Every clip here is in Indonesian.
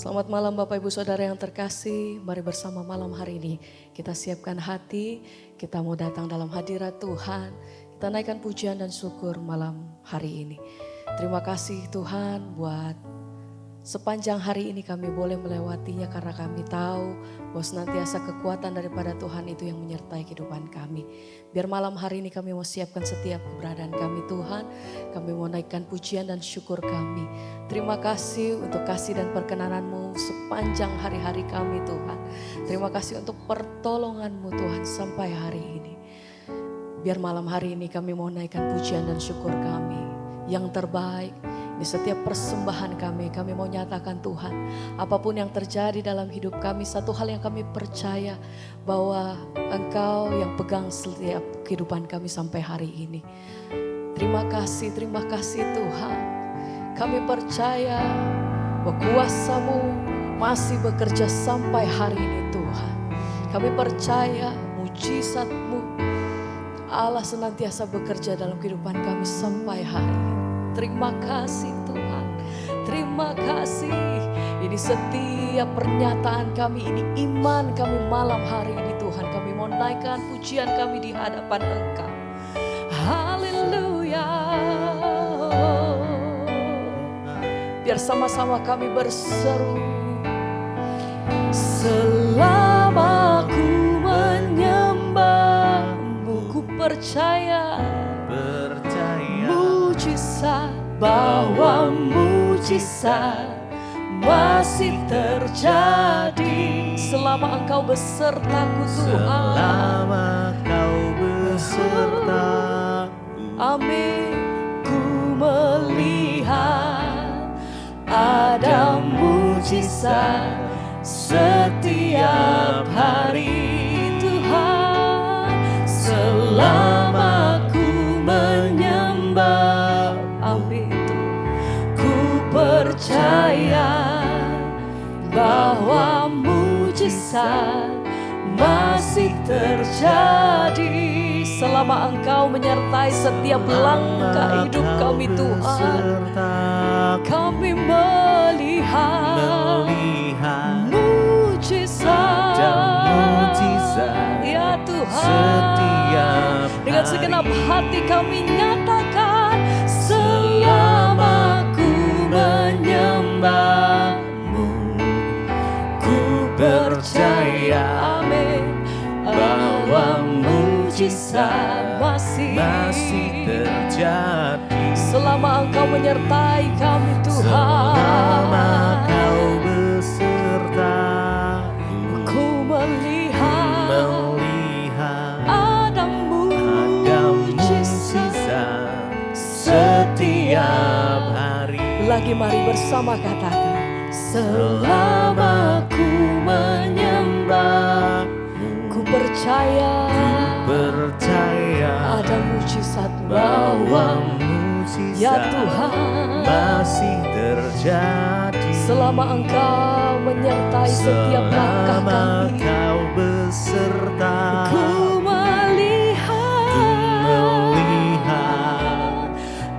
Selamat malam Bapak Ibu Saudara yang terkasih. Mari bersama malam hari ini kita siapkan hati, kita mau datang dalam hadirat Tuhan. Kita naikkan pujian dan syukur malam hari ini. Terima kasih Tuhan buat sepanjang hari ini kami boleh melewatinya karena kami tahu bahwa senantiasa kekuatan daripada Tuhan itu yang menyertai kehidupan kami. Biar malam hari ini kami mau siapkan setiap keberadaan kami Tuhan. Kami mau naikkan pujian dan syukur kami. Terima kasih untuk kasih dan perkenanan-Mu sepanjang hari-hari kami Tuhan. Terima kasih untuk pertolongan-Mu Tuhan sampai hari ini. Biar malam hari ini kami mau naikkan pujian dan syukur kami yang terbaik. Di setiap persembahan kami mau nyatakan Tuhan, apapun yang terjadi dalam hidup kami, satu hal yang kami percaya bahwa Engkau yang pegang setiap kehidupan kami sampai hari ini. Terima kasih Tuhan. Kami percaya bahwa kuasa-Mu masih bekerja sampai hari ini Tuhan. Kami percaya mujizat-Mu Allah senantiasa bekerja dalam kehidupan kami sampai hari ini. Terima kasih Tuhan, terima kasih. Ini setiap pernyataan kami, ini iman kami malam hari ini Tuhan. Kami mau naikkan pujian kami di hadapan Engkau. Haleluya. Biar sama-sama kami berseru. Selama ku menyembah-Mu, ku percaya mujizat, bahwa mujizat masih terjadi selama Engkau besertaku Tuhan. Selama Kau besertaku. Amin. Ku melihat ada mujizat setiap hari Tuhan. Selama ku menyembah, amin, ku percaya bahwa mujizat masih terjadi selama Engkau menyertai setiap langkah hidup kami Tuhan. Kami melihat mujizat, ya Tuhan. Setiap dengan segenap hati kami nyatakan, selama ku menyembah-Mu, ku percaya, amin, bahwa mujizat masih terjadi selama Engkau menyertai kami Tuhan. selama Kau besertaku. Ku melihat ada mujizat setiap hari. Lagi mari bersama katakan, selama ku menyembah, ku percaya ada mujizat bahwa mujizat, ya Tuhan, masih terjadi selama Engkau menyertai setiap langkah selama kami. Kau beserta. Ku melihat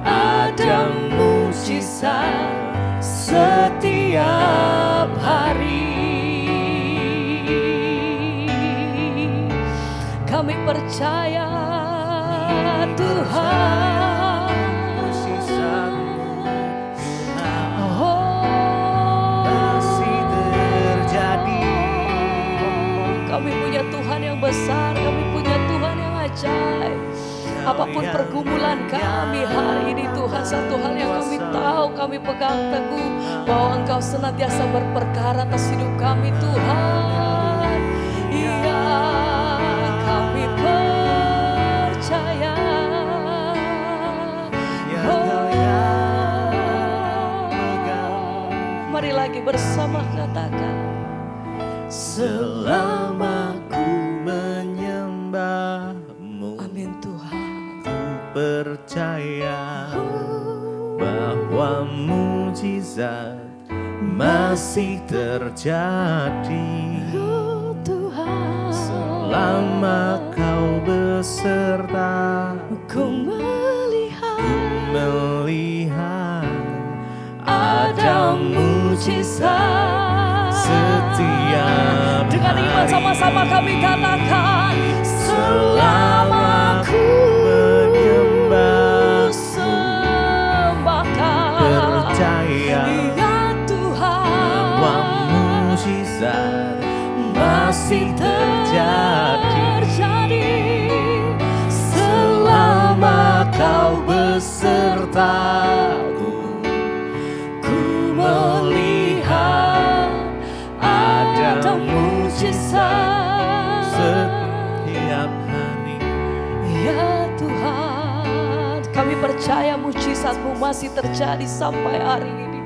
ada mujizat setiap hari. Kami percaya Tuhan, Masih terjadi. kami punya Tuhan yang besar, kami punya Tuhan yang ajaib. Apapun pergumulan kami hari ini Tuhan, satu hal yang kami tahu, kami pegang teguh bahwa Engkau senantiasa berperkara atas hidup kami Tuhan. Iya, kami percaya. Mari lagi bersama katakan, Selama ku menyembah-Mu, amin Tuhan. ku percaya bahwa mujizat masih terjadi. Oh Tuhan, Selama Kau beserta, ku melihat melihat ada mujizat iman sama-sama kami katakan, selama ku menyembah, sembahkan, percaya ya Tuhan, bahwa mujizat masih terjadi selama kau besertaku. Ku melihat ada mujizat setiap hari. Ya Tuhan, kami percaya mujizat-Mu masih terjadi sampai hari ini.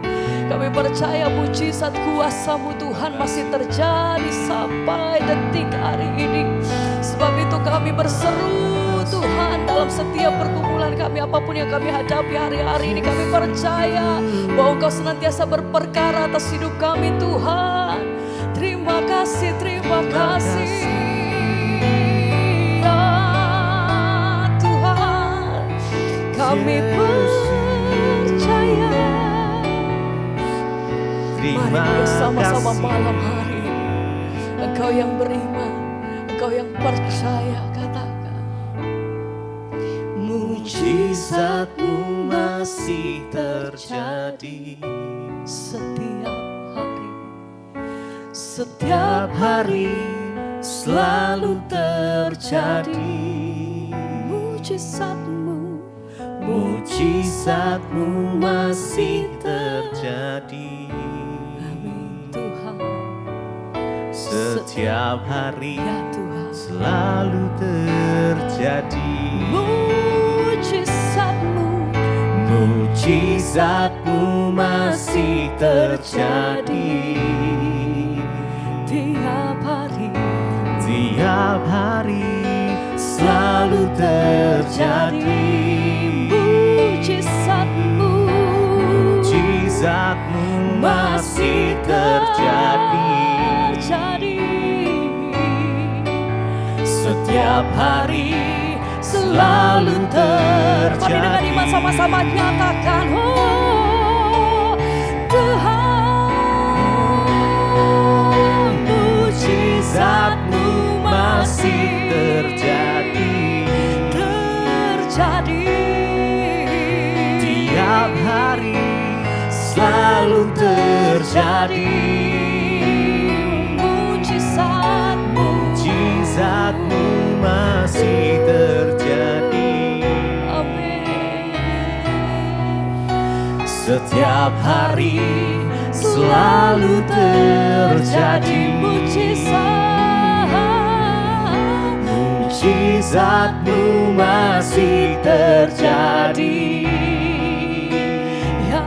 Kami percaya mujizat kuasa-Mu Tuhan masih terjadi sampai detik hari ini. Sebab itu kami berseru Tuhan dalam setiap pergumulan kami, apapun yang kami hadapi hari-hari ini, kami percaya bahwa Engkau senantiasa berperkara atas hidup kami Tuhan. Terima kasih, terima kasih ya Tuhan. Kami percaya. Mari bersama-sama malam hari ini. Engkau yang beriman, Engkau yang percaya, katakan. Mujizat-Mu masih terjadi Setiap hari, setiap hari, selalu terjadi. mujizat-Mu, Mujizat-Mu masih terjadi. amin Tuhan. Setiap hari, Ya Tuhan, selalu terjadi. mujizat-Mu, Mujizat-Mu masih terjadi. tiap hari, Tiap hari, selalu terjadi. mujizat-Mu, Mujizat-Mu masih terjadi. Setiap hari, selalu terjadi. Mari dengan iman sama-sama nyatakan, oh Tuhan, mujizat-Mu masih terjadi. Tiap hari, selalu terjadi. Mujizat-Mu masih terjadi. Amin. Setiap hari, selalu terjadi. Mujizat-Mu masih terjadi. Ya,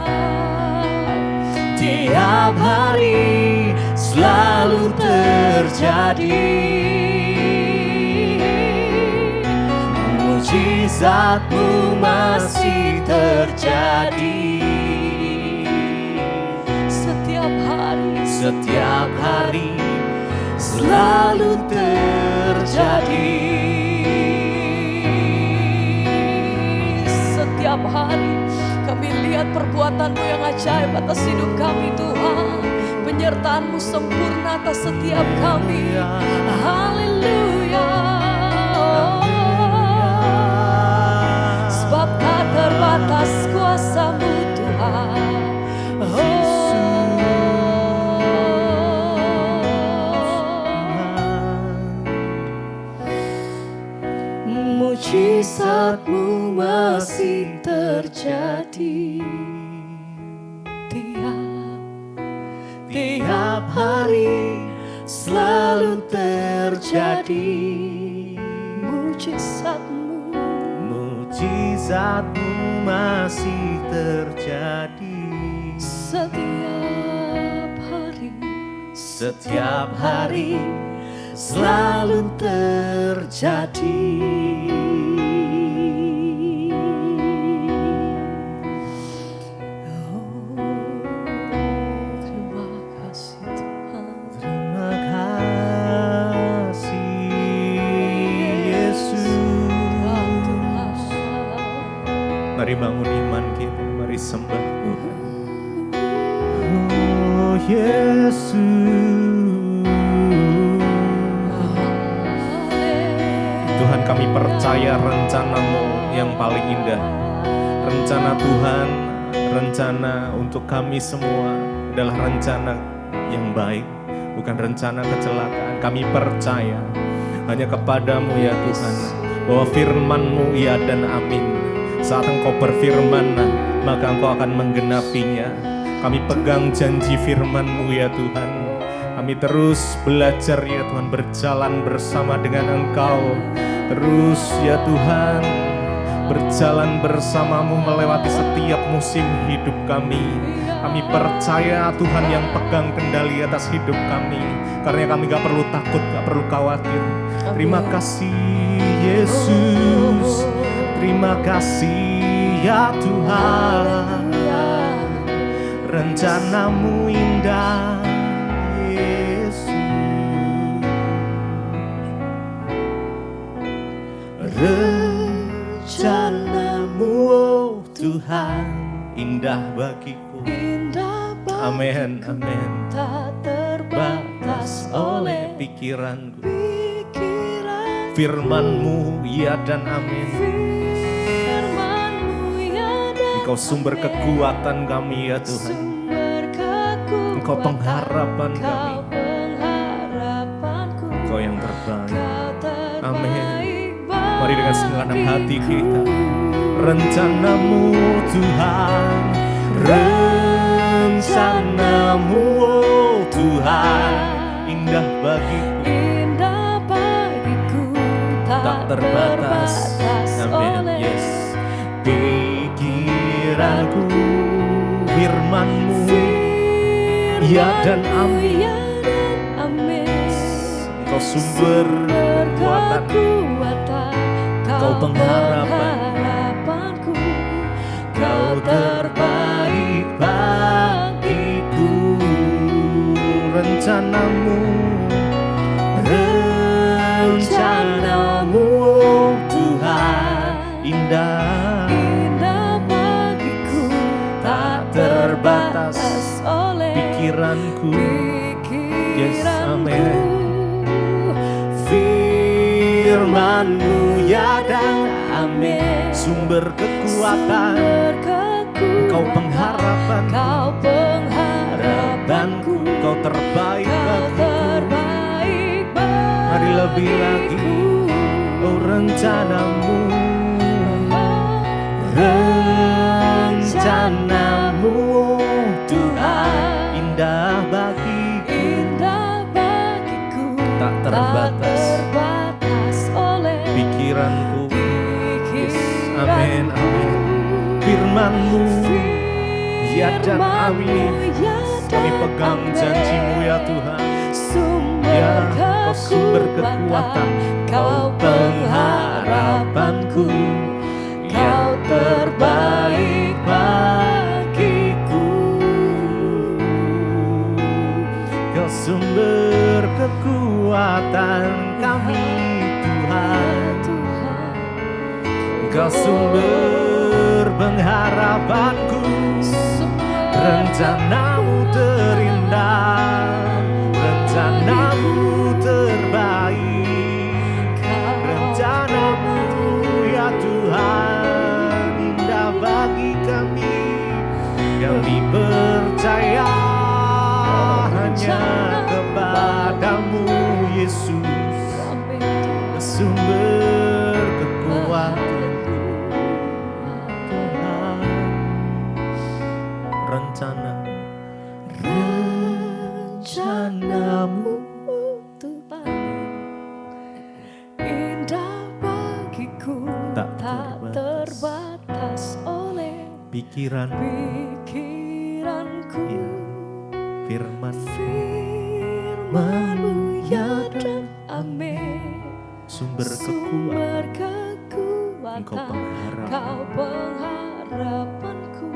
Tiap hari, selalu terjadi. Mujizat-Mu masih terjadi. Setiap hari, selalu terjadi. setiap hari kami lihat perbuatan-Mu yang ajaib atas hidup kami Tuhan. Penyertaan-Mu sempurna atas setiap kami. Haleluya. Sebab tak terbatas kuasa-Mu Tuhan. Mujizat-Mu masih terjadi. Tiap hari, selalu terjadi. Mujizat-Mu, Mujizat-Mu masih terjadi. Setiap hari, selalu terjadi. terima kasih Tuhan. Terima kasih Yesus. Mari bangun iman kita, mari sembah Tuhan. Oh Yesus, Kami percaya rencana-Mu yang paling indah. Rencana Tuhan, rencana untuk kami semua adalah rencana yang baik, bukan rencana kecelakaan. Kami percaya hanya kepadamu ya Tuhan, bahwa firman-Mu ya dan amin. Saat Engkau berfirman, maka Engkau akan menggenapinya. Kami pegang janji firman-Mu ya Tuhan. Kami terus belajar ya Tuhan, berjalan bersama dengan Engkau. Terus ya Tuhan, berjalan bersama-Mu melewati setiap musim hidup kami. Kami percaya Tuhan yang pegang kendali atas hidup kami. Karena kami gak perlu takut, gak perlu khawatir. Terima kasih Yesus, terima kasih ya Tuhan. Rencana-Mu indah Yesus. Rencana-Mu oh Tuhan indah bagiku. Amin, amin. Tak terbatas oleh pikiranku. Firman-Mu ya dan amin. Engkau sumber kekuatan kami ya Tuhan. Engkau pengharapan kami. Engkau yang terbaik. Amin. Mari dengan segenap hati kita. Rencana-Mu Tuhan, rencana-Mu oh Tuhan, indah bagiku, tak terbatas. Amin. Yes. Pikiranku, firman-Mu ya dan amin. Engkau sumber kekuatan, Kau pengharapanku, Kau terbaik bagiku. Rencana-Mu oh Tuhan, indah bagiku, tak terbatas oleh pikiranku. Yes, amen. Firman-Mu ya dan amin. Sumber kekuatan, Kau pengharapanku, Kau terbaik bagiku. Mari lebih lagi, oh rencana-Mu, rencana-Mu Tuhan, indah bagiku, tak terbatas oleh pikiranku. Yes, amin, amin. Firman-Mu ya dan amin. Kami pegang janji-Mu ya Tuhan. Ya, Kau sumber kekuatan, Kau pengharapanku, Kau terbaik bagiku. Kau sumber kekuatan kami Tuhan. Kau sumber pengharapanku. Rencana-Mu terindah, rencana-Mu terbaik. Rencana-Mu ya Tuhan, indah bagi kami. Kami percaya hanya kepadamu Yesus, sumber kekuatan Tuhan. Rencana-Mu Tuhan, indah bagiku, tak terbatas oleh pikiranku. Ya, Firman-Mu ya dan amin. Sumber kekuatan, Kau pengharapanku,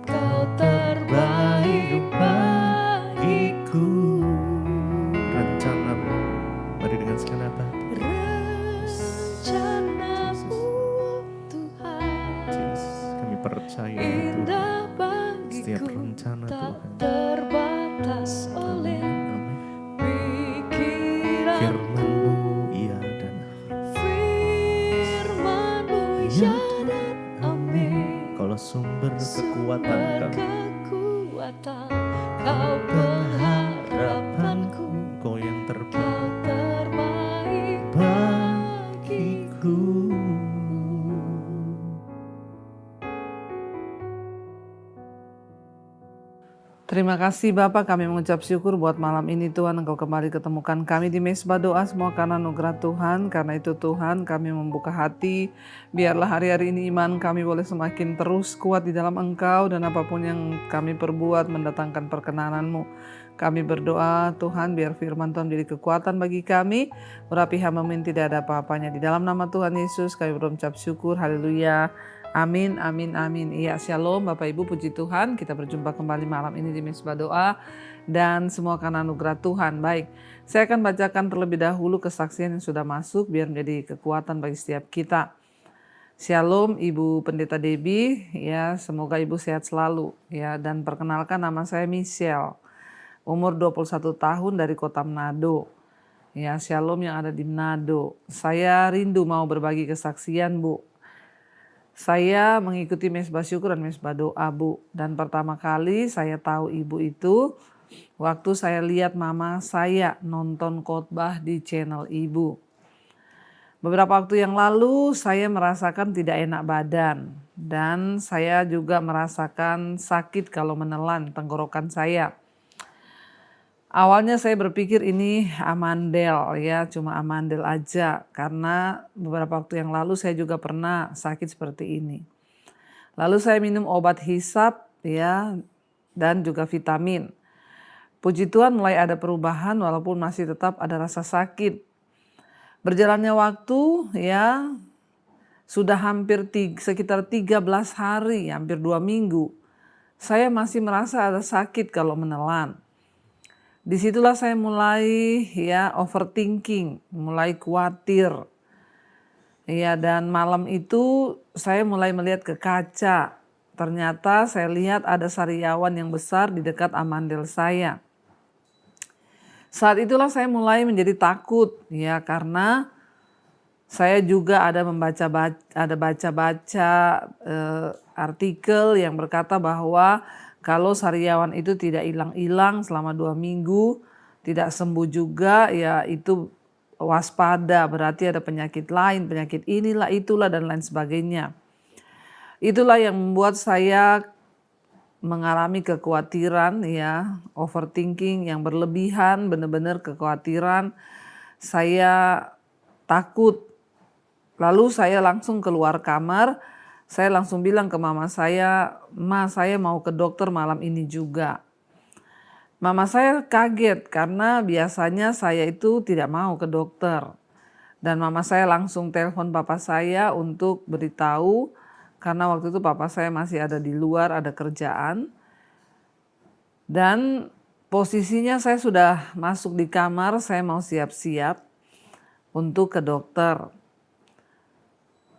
Kau terbaik bagiku. Rencana-Mu, mari dengan segenap hati. Rencana-Mu Tuhan, Kami percaya indah setiap bagiku, rencana tak Tuhan. terbatas oleh Amin. pikiranku. Firman-Mu iya dan kekuatan kami. berkekuatan, Kau pengharapanku, Engkau yang Kau terbaik terbaik bagiku. Terima kasih Bapak, kami mengucap syukur buat malam ini Tuhan Engkau kembali ketemukan kami di Mesbah Doa, semua karena anugerah Tuhan. Karena itu Tuhan kami membuka hati, biarlah hari-hari ini iman kami boleh semakin terus kuat di dalam Engkau, dan apapun yang kami perbuat mendatangkan perkenanan-Mu. Kami berdoa Tuhan biar firman Tuhan menjadi kekuatan bagi kami, urapi hamba tidak ada apa-apanya. Di dalam nama Tuhan Yesus kami berucap syukur, haleluya. Amin, amin, amin. Iya, shalom Bapak Ibu, puji Tuhan. Kita berjumpa kembali malam ini di Mesbah Doa dan semua karena anugerah Tuhan. Baik, saya akan bacakan terlebih dahulu kesaksian yang sudah masuk biar menjadi kekuatan bagi setiap kita. Shalom Ibu Pendeta Debbie, ya semoga Ibu sehat selalu. Ya, dan perkenalkan nama saya Michelle, umur 21 tahun dari kota Manado. Ya, shalom yang ada di Manado. Saya rindu mau berbagi kesaksian Bu. Saya mengikuti Mesbah Syukur dan Mesbah Doa Bu. Dan pertama kali saya tahu Ibu itu waktu saya lihat mama saya nonton khotbah di channel Ibu. Beberapa waktu yang lalu saya merasakan tidak enak badan. Dan saya juga merasakan sakit kalau menelan tenggorokan saya. Awalnya saya berpikir ini amandel ya, cuma amandel aja, karena beberapa waktu yang lalu saya juga pernah sakit seperti ini. Lalu saya minum obat hisap ya, dan juga vitamin. Puji Tuhan mulai ada perubahan walaupun masih tetap ada rasa sakit. Berjalannya waktu ya, sudah hampir sekitar 13 hari, hampir 2 minggu. Saya masih merasa ada sakit kalau menelan. Disitulah saya mulai ya overthinking, mulai khawatir. Ya, dan malam itu saya mulai melihat ke kaca. Ternyata saya lihat ada sariawan yang besar di dekat amandel saya. Saat itulah saya mulai menjadi takut ya, karena saya juga ada baca-baca artikel yang berkata bahwa kalau sariawan itu tidak hilang-hilang selama 2 minggu, tidak sembuh juga, ya itu waspada, berarti ada penyakit lain, penyakit inilah, itulah, dan lain sebagainya. Itulah yang membuat saya mengalami kekhawatiran, ya, overthinking yang berlebihan, benar-benar kekhawatiran. Saya takut. Lalu saya langsung keluar kamar. Saya langsung bilang ke mama saya, "Ma, saya mau ke dokter malam ini juga." Mama saya kaget karena biasanya saya itu tidak mau ke dokter. Dan mama saya langsung telepon papa saya untuk beritahu, karena waktu itu papa saya masih ada di luar, ada kerjaan. Dan posisinya saya sudah masuk di kamar, saya mau siap-siap untuk ke dokter.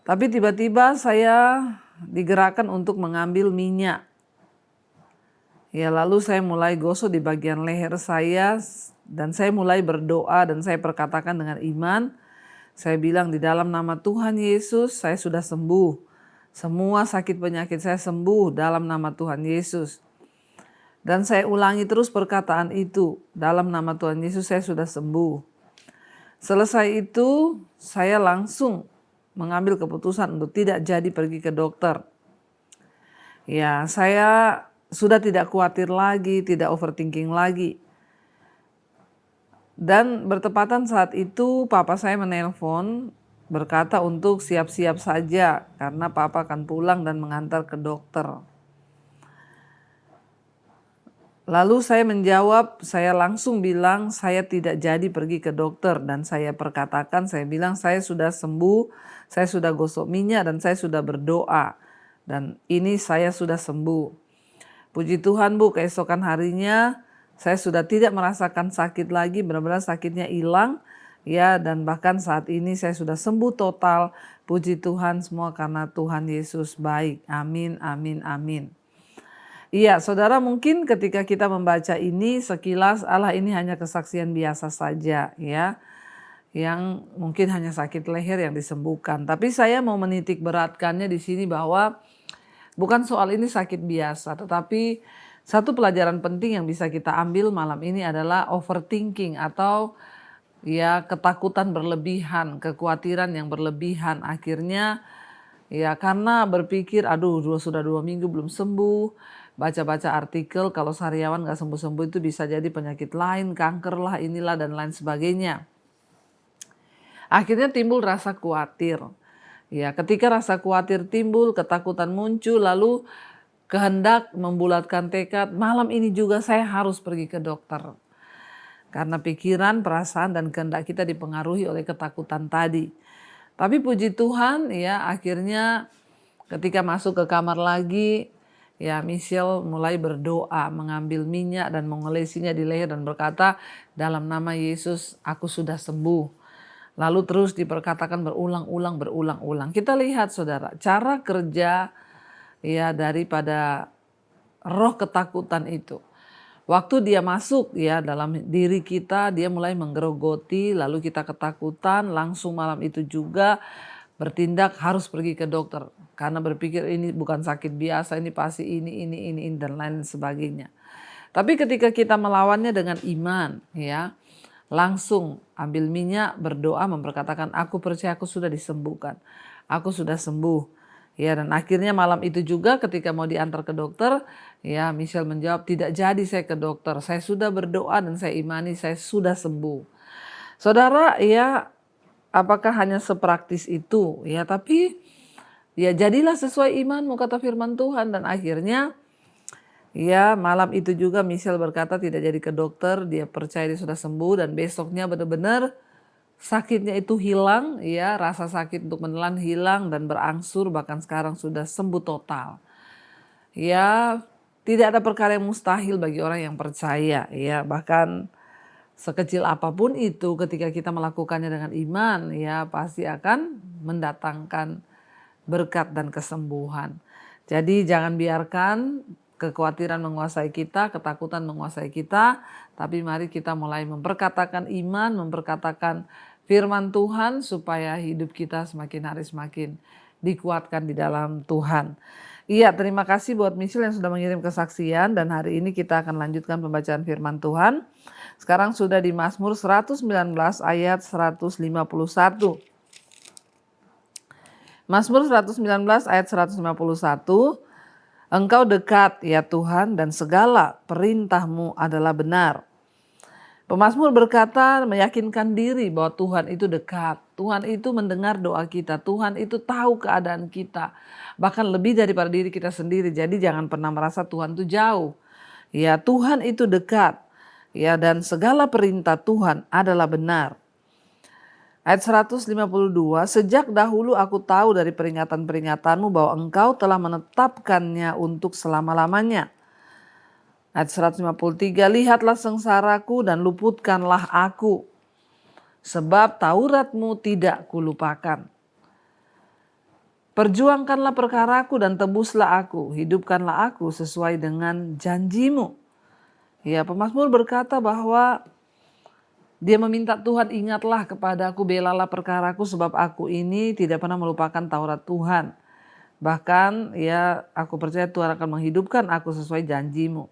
Tapi tiba-tiba saya digerakkan untuk mengambil minyak. Ya, lalu saya mulai gosok di bagian leher saya dan saya mulai berdoa dan saya perkatakan dengan iman. Saya bilang, di dalam nama Tuhan Yesus saya sudah sembuh. Semua sakit penyakit saya sembuh dalam nama Tuhan Yesus. Dan saya ulangi terus perkataan itu, dalam nama Tuhan Yesus saya sudah sembuh. Selesai itu saya langsung mengambil keputusan untuk tidak jadi pergi ke dokter. Ya, saya sudah tidak khawatir lagi, tidak overthinking lagi. Dan bertepatan saat itu papa saya menelpon berkata untuk siap-siap saja karena papa akan pulang dan mengantar ke dokter. Lalu saya menjawab, saya langsung bilang saya tidak jadi pergi ke dokter dan saya perkatakan, saya bilang saya sudah sembuh, saya sudah gosok minyak dan saya sudah berdoa dan ini saya sudah sembuh. Puji Tuhan Bu, keesokan harinya saya sudah tidak merasakan sakit lagi, benar-benar sakitnya hilang ya, dan bahkan saat ini saya sudah sembuh total. Puji Tuhan, semua karena Tuhan Yesus baik. Amin, amin, amin. Iya, saudara, mungkin ketika kita membaca ini sekilas Allah ini hanya kesaksian biasa saja ya, yang mungkin hanya sakit leher yang disembuhkan. Tapi saya mau menitik beratkannya di sini bahwa Bukan soal ini sakit biasa, tetapi satu pelajaran penting yang bisa kita ambil malam ini adalah overthinking atau ya ketakutan berlebihan, kekhawatiran yang berlebihan. Akhirnya ya karena berpikir aduh sudah 2 minggu belum sembuh, baca-baca artikel kalau sariawan gak sembuh-sembuh itu bisa jadi penyakit lain, kanker lah, inilah dan lain sebagainya. Akhirnya timbul rasa khawatir. Ya, ketika rasa khawatir timbul, ketakutan muncul, lalu kehendak membulatkan tekad, malam ini juga saya harus pergi ke dokter. Karena pikiran, perasaan, dan kehendak kita dipengaruhi oleh ketakutan tadi. Tapi puji Tuhan, ya akhirnya ketika masuk ke kamar lagi, ya Michelle mulai berdoa, mengambil minyak dan mengolesinya di leher dan berkata, dalam nama Yesus aku sudah sembuh. Lalu terus diperkatakan berulang-ulang. Kita lihat saudara, cara kerja ya daripada roh ketakutan itu. Waktu dia masuk ya dalam diri kita, dia mulai menggerogoti, lalu kita ketakutan, langsung malam itu juga bertindak harus pergi ke dokter. Karena berpikir ini bukan sakit biasa, ini pasti ini dan lain sebagainya. Tapi ketika kita melawannya dengan iman ya, langsung ambil minyak, berdoa, memperkatakan aku percaya aku sudah disembuhkan. Aku sudah sembuh. Ya, dan akhirnya malam itu juga ketika mau diantar ke dokter, ya Michelle menjawab, tidak jadi saya ke dokter. Saya sudah berdoa dan saya imani saya sudah sembuh. Saudara, ya apakah hanya sepraktis itu? Ya, tapi ya jadilah sesuai imanmu kata firman Tuhan. Dan akhirnya ya malam itu juga Michelle berkata tidak jadi ke dokter, dia percaya dia sudah sembuh dan besoknya benar-benar sakitnya itu hilang, ya rasa sakit untuk menelan hilang dan berangsur bahkan sekarang sudah sembuh total. Ya tidak ada perkara yang mustahil bagi orang yang percaya, ya bahkan sekecil apapun itu ketika kita melakukannya dengan iman, ya pasti akan mendatangkan berkat dan kesembuhan. Jadi jangan biarkan kekhawatiran menguasai kita, ketakutan menguasai kita, tapi mari kita mulai memperkatakan iman, memperkatakan firman Tuhan supaya hidup kita semakin hari semakin dikuatkan di dalam Tuhan. Iya, terima kasih buat Michelle yang sudah mengirim kesaksian dan hari ini kita akan lanjutkan pembacaan firman Tuhan. Sekarang sudah di Mazmur 119 ayat 151. Mazmur 119 ayat 151. Engkau dekat ya Tuhan dan segala perintah-Mu adalah benar. Pemazmur berkata meyakinkan diri bahwa Tuhan itu dekat. Tuhan itu mendengar doa kita. Tuhan itu tahu keadaan kita. Bahkan lebih daripada diri kita sendiri. Jadi jangan pernah merasa Tuhan itu jauh. Ya Tuhan itu dekat. Ya dan segala perintah Tuhan adalah benar. Ayat 152, sejak dahulu aku tahu dari peringatan-peringatanmu bahwa engkau telah menetapkannya untuk selama-lamanya. Ayat 153, lihatlah sengsaraku dan luputkanlah aku, sebab Tauratmu tidak kulupakan. Perjuangkanlah perkaraku dan tebuslah aku, hidupkanlah aku sesuai dengan janjimu. Ya, pemazmur berkata bahwa dia meminta Tuhan ingatlah kepadaku, belalah perkaraku sebab aku ini tidak pernah melupakan Taurat Tuhan. Bahkan ya aku percaya Tuhan akan menghidupkan aku sesuai janjimu.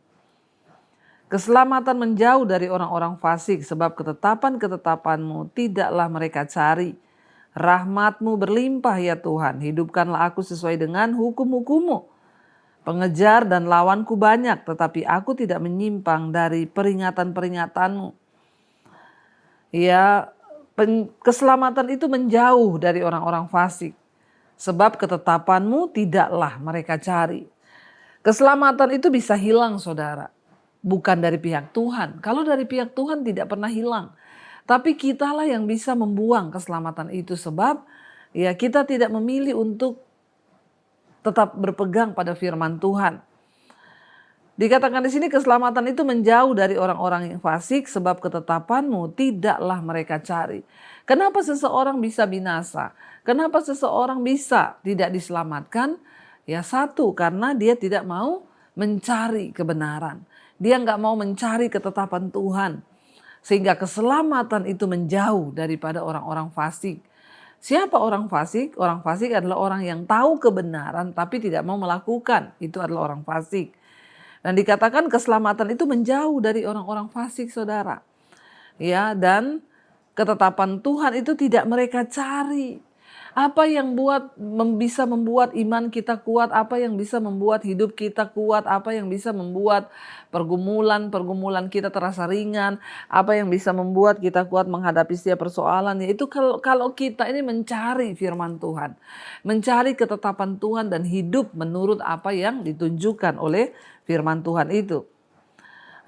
Keselamatan menjauh dari orang-orang fasik sebab ketetapan-ketetapanmu tidaklah mereka cari. Rahmatmu berlimpah ya Tuhan, hidupkanlah aku sesuai dengan hukum-hukummu. Pengejar dan lawanku banyak tetapi aku tidak menyimpang dari peringatan-peringatanmu. Ya, keselamatan itu menjauh dari orang-orang fasik. Sebab ketetapanmu tidaklah mereka cari. Keselamatan itu bisa hilang saudara. Bukan dari pihak Tuhan. Kalau dari pihak Tuhan tidak pernah hilang. Tapi kitalah yang bisa membuang keselamatan itu. Sebab ya kita tidak memilih untuk tetap berpegang pada firman Tuhan. Dikatakan di sini keselamatan itu menjauh dari orang-orang yang fasik sebab ketetapanmu tidaklah mereka cari. Kenapa seseorang bisa binasa? Kenapa seseorang bisa tidak diselamatkan? Ya satu, karena dia tidak mau mencari kebenaran. Dia nggak mau mencari ketetapan Tuhan. Sehingga keselamatan itu menjauh daripada orang-orang fasik. Siapa orang fasik? Orang fasik adalah orang yang tahu kebenaran tapi tidak mau melakukan. Itu adalah orang fasik. Dan dikatakan keselamatan itu menjauh dari orang-orang fasik, saudara. Ya, dan ketetapan Tuhan itu tidak mereka cari. Apa yang bisa membuat iman kita kuat, apa yang bisa membuat hidup kita kuat, apa yang bisa membuat pergumulan kita terasa ringan, apa yang bisa membuat kita kuat menghadapi setiap persoalan, yaitu kalau kita ini mencari firman Tuhan, mencari ketetapan Tuhan dan hidup menurut apa yang ditunjukkan oleh firman Tuhan itu.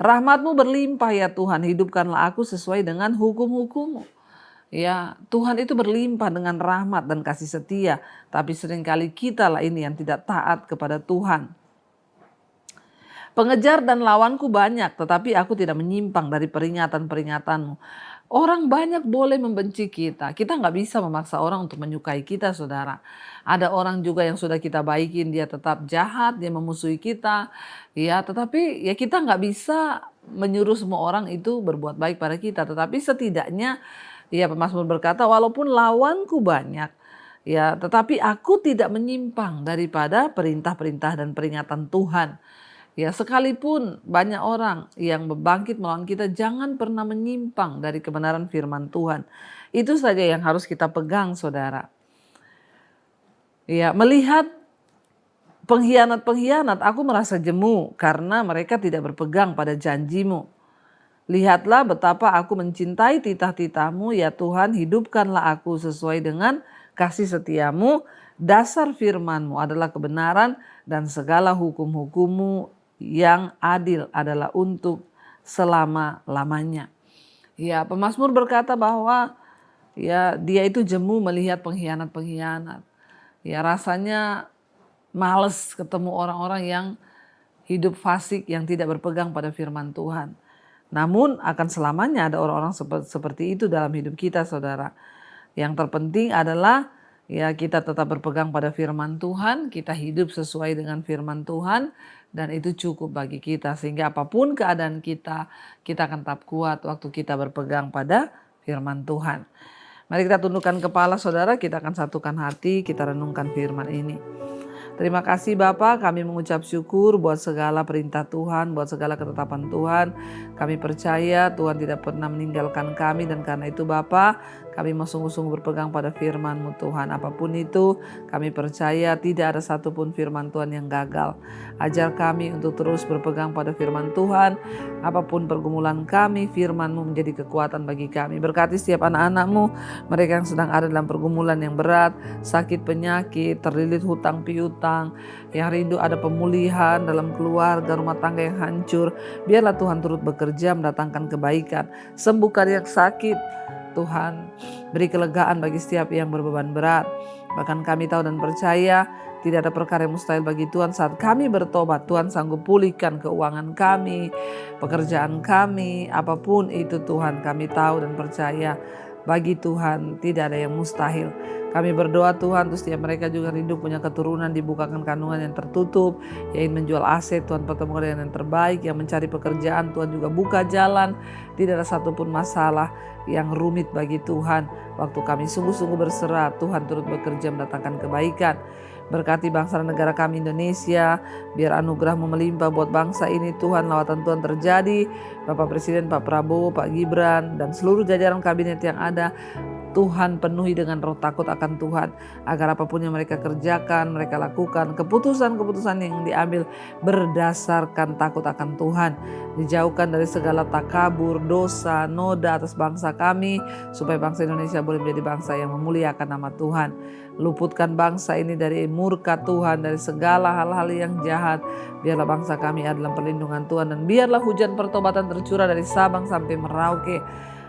Rahmat-Mu berlimpah ya Tuhan, hidupkanlah aku sesuai dengan hukum-hukum-Mu. Ya, Tuhan itu berlimpah dengan rahmat dan kasih setia, tapi seringkali kita lah ini yang tidak taat kepada Tuhan. Pengejar dan lawanku banyak, tetapi aku tidak menyimpang dari peringatan-peringatan-Mu. Orang banyak boleh membenci kita. Kita nggak bisa memaksa orang untuk menyukai kita, saudara. Ada orang juga yang sudah kita baikin, dia tetap jahat, dia memusuhi kita. Ya, tetapi ya kita nggak bisa menyuruh semua orang itu berbuat baik pada kita. Tetapi setidaknya, ya pemazmur berkata, walaupun lawanku banyak, ya tetapi aku tidak menyimpang daripada perintah-perintah dan peringatan Tuhan. Ya, sekalipun banyak orang yang bangkit melawan kita, jangan pernah menyimpang dari kebenaran firman Tuhan. Itu saja yang harus kita pegang, saudara. Ya, melihat pengkhianat-pengkhianat, aku merasa jemu karena mereka tidak berpegang pada janji-Mu. Lihatlah betapa aku mencintai titah-titah-Mu, ya Tuhan, hidupkanlah aku sesuai dengan kasih setia-Mu. Dasar firman-Mu adalah kebenaran dan segala hukum-hukum-Mu yang adil adalah untuk selama-lamanya. Ya, pemazmur berkata bahwa ya dia itu jemu melihat pengkhianat-pengkhianat. Ya, rasanya males ketemu orang-orang yang hidup fasik, yang tidak berpegang pada firman Tuhan. Namun akan selamanya ada orang-orang seperti itu dalam hidup kita, saudara. Yang terpenting adalah ya kita tetap berpegang pada firman Tuhan, kita hidup sesuai dengan firman Tuhan, dan itu cukup bagi kita. Sehingga apapun keadaan kita akan tetap kuat waktu kita berpegang pada firman Tuhan. Mari kita tundukkan kepala, saudara, kita akan satukan hati, kita renungkan firman ini. Terima kasih Bapa, kami mengucap syukur buat segala perintah Tuhan, buat segala ketetapan Tuhan. Kami percaya Tuhan tidak pernah meninggalkan kami, dan karena itu Bapa, kami mau sungguh-sungguh berpegang pada firman-Mu Tuhan. Apapun itu, kami percaya tidak ada satupun firman Tuhan yang gagal. Ajar kami untuk terus berpegang pada firman Tuhan. Apapun pergumulan kami, firman-Mu menjadi kekuatan bagi kami. Berkati setiap anak-anak-Mu, mereka yang sedang ada dalam pergumulan yang berat, sakit penyakit, terlilit hutang piutang, yang rindu ada pemulihan dalam keluarga, rumah tangga yang hancur. Biarlah Tuhan turut bekerja mendatangkan kebaikan. Sembuhkan yang sakit, Tuhan, beri kelegaan bagi setiap yang berbeban berat. Bahkan kami tahu dan percaya tidak ada perkara yang mustahil bagi Tuhan. Saat kami bertobat, Tuhan sanggup pulihkan keuangan kami, pekerjaan kami, apapun itu Tuhan, kami tahu dan percaya bagi Tuhan tidak ada yang mustahil. Kami berdoa Tuhan, terus setiap mereka juga rindu punya keturunan, dibukakan kandungan yang tertutup, yang ingin menjual aset, Tuhan pertemukan dengan yang terbaik, yang mencari pekerjaan, Tuhan juga buka jalan. Tidak ada satupun masalah yang rumit bagi Tuhan. Waktu kami sungguh-sungguh berserah, Tuhan turut bekerja mendatangkan kebaikan. Berkati bangsa dan negara kami Indonesia, biar anugerah-Mu melimpah buat bangsa ini Tuhan. Lawatan Tuhan terjadi, Bapak Presiden, Pak Prabowo, Pak Gibran, dan seluruh jajaran kabinet yang ada. Tuhan penuhi dengan roh takut akan Tuhan, agar apapun yang mereka kerjakan, mereka lakukan, keputusan-keputusan yang diambil berdasarkan takut akan Tuhan. Dijauhkan dari segala takabur, dosa, noda atas bangsa kami, supaya bangsa Indonesia boleh menjadi bangsa yang memuliakan nama Tuhan. Luputkan bangsa ini dari murka Tuhan, dari segala hal-hal yang jahat. Biarlah bangsa kami ada dalam perlindungan Tuhan, dan biarlah hujan pertobatan tercurah dari Sabang sampai Merauke.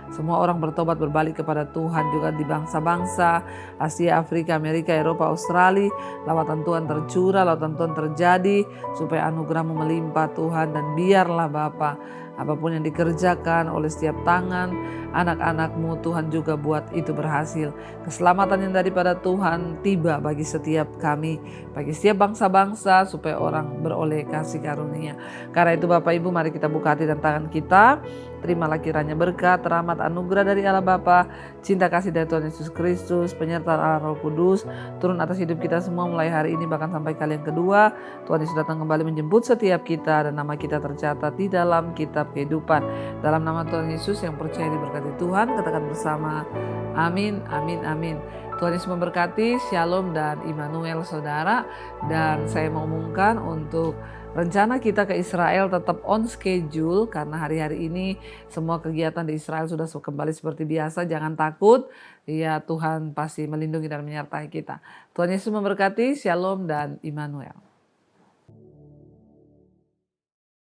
Semua orang bertobat berbalik kepada Tuhan, juga di bangsa-bangsa Asia, Afrika, Amerika, Eropa, Australia. Lawatan Tuhan tercurah, lawatan Tuhan terjadi, supaya anugerah-Mu melimpah Tuhan. Dan biarlah Bapa, apapun yang dikerjakan oleh setiap tangan anak-anak-Mu, Tuhan juga buat itu berhasil. Keselamatan yang daripada Tuhan tiba bagi setiap kami, bagi setiap bangsa-bangsa, supaya orang beroleh kasih karunia. Karena itu Bapak Ibu, mari kita buka hati dan tangan kita. Terimalah kiranya berkat, rahmat, anugerah dari Allah Bapa, cinta kasih dari Tuhan Yesus Kristus, penyertaan Allah Roh Kudus turun atas hidup kita semua mulai hari ini bahkan sampai kali yang kedua. Tuhan Yesus datang kembali menjemput setiap kita dan nama kita tercatat di dalam kitab kehidupan. Dalam nama Tuhan Yesus yang percaya diberkati Tuhan, katakan bersama amin, amin, amin. Tuhan Yesus memberkati, Shalom dan Immanuel saudara. Dan saya mau umumkan untuk rencana kita ke Israel tetap on schedule karena hari-hari ini semua kegiatan di Israel sudah kembali seperti biasa. Jangan takut, ya Tuhan pasti melindungi dan menyertai kita. Tuhan Yesus memberkati, Shalom dan Immanuel.